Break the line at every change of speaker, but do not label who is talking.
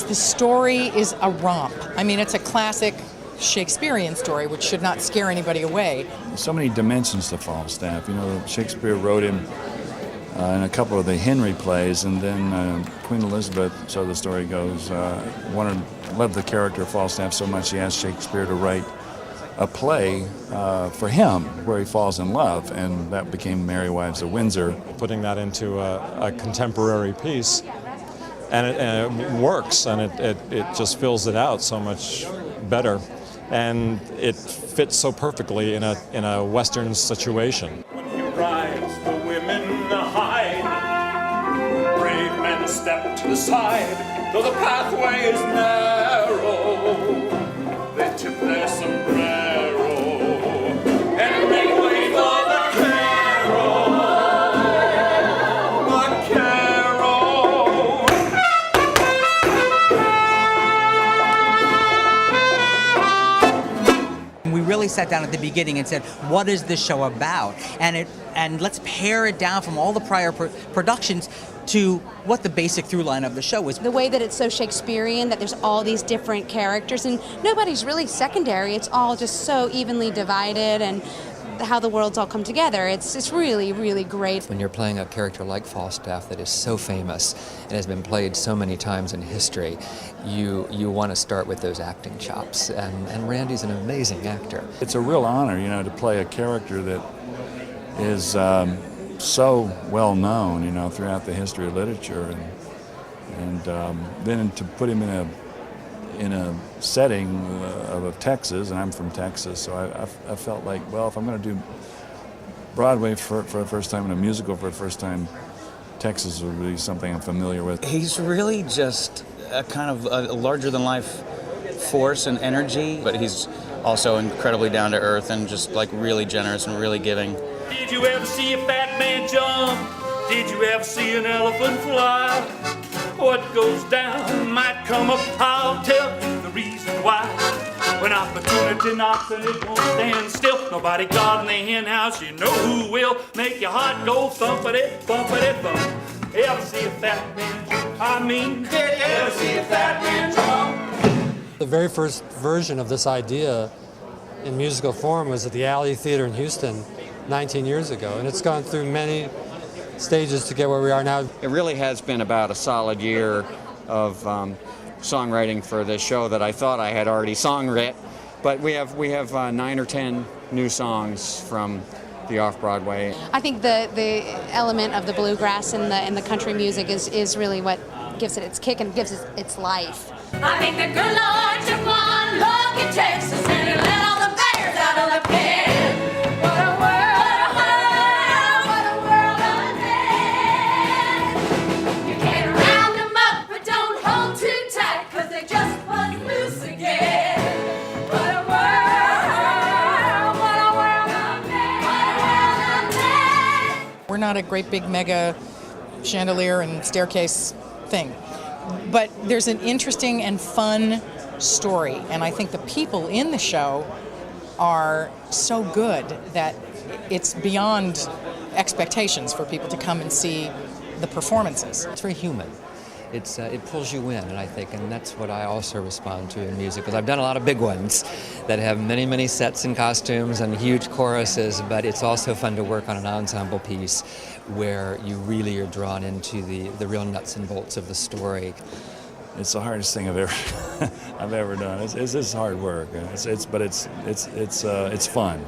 the story is a romp. I mean, it's a classic Shakespearean story, which should not scare anybody away.
So many dimensions to Falstaff. You know, Shakespeare wrote him in a couple of the Henry plays, and then Queen Elizabeth, so the story goes, loved the character of Falstaff so much she asked Shakespeare to write a play for him where he falls in love, and that became Merry Wives of Windsor.
Putting that into a contemporary piece, and it works, and it just fills it out so much better, and it fits so perfectly in a Western situation.
When he rides, the women hide. Brave men step to the side, though the pathway is narrow. They tip their sombrero and make way for the carol. The carol.
We really sat down at the beginning and said, what is this show about? And let's pare it down from all the prior productions to what the basic through line of the show was.
The way that it's so Shakespearean, that there's all these different characters, and nobody's really secondary. It's all just so evenly divided, and how the worlds all come together. It's really, really great.
When you're playing a character like Falstaff that is so famous and has been played so many times in history, you want to start with those acting chops, and Randy's an amazing actor.
It's a real honor, you know, to play a character that is so well known, you know, throughout the history of literature, and then to put him in a setting of Texas, and I'm from Texas, so I felt like, well, if I'm going to do Broadway for the first time and a musical for the first time, Texas would be something I'm familiar with.
He's really just a kind of a larger-than-life force and energy, but he's also incredibly down-to-earth and just like really generous and really giving.
Did you ever see a fat man jump? Did you ever see an elephant fly? What goes down might come up, I'll tell you the reason why. When opportunity knocks and it won't stand still, nobody got in the hen house, you know who will. Make your heart go thumpity, thumpity, thump. Ever see a fat man jump? I mean, did you ever see a fat man jump?
The very first version of this idea in musical form was at the Alley Theater in Houston 19 years ago, and it's gone through many stages to get where we are now.
It really has been about a solid year of songwriting for this show that I thought I had already songwrit, but we have 9 or 10 new songs from the off-Broadway.
I think the element of the bluegrass and the country music is really what gives it its kick and gives it its life.
I think the good Lord took one look at Texas and he let all the bears out of the pen. What a world, what a world ahead. You can round them up, but don't hold too tight, 'cause they just bust loose again. What a world ahead. What a world ahead.
We're not a great big mega chandelier and staircase thing, but there's an interesting and fun story, and I think the people in the show are so good that it's beyond expectations for people to come and see the performances.
It's very human. It pulls you in, and I think, and that's what I also respond to in music, because I've done a lot of big ones that have many, many sets and costumes and huge choruses, but it's also fun to work on an ensemble piece where you really are drawn into the real nuts and bolts of the story.
It's the hardest thing I've ever done. It's hard work. But it's fun.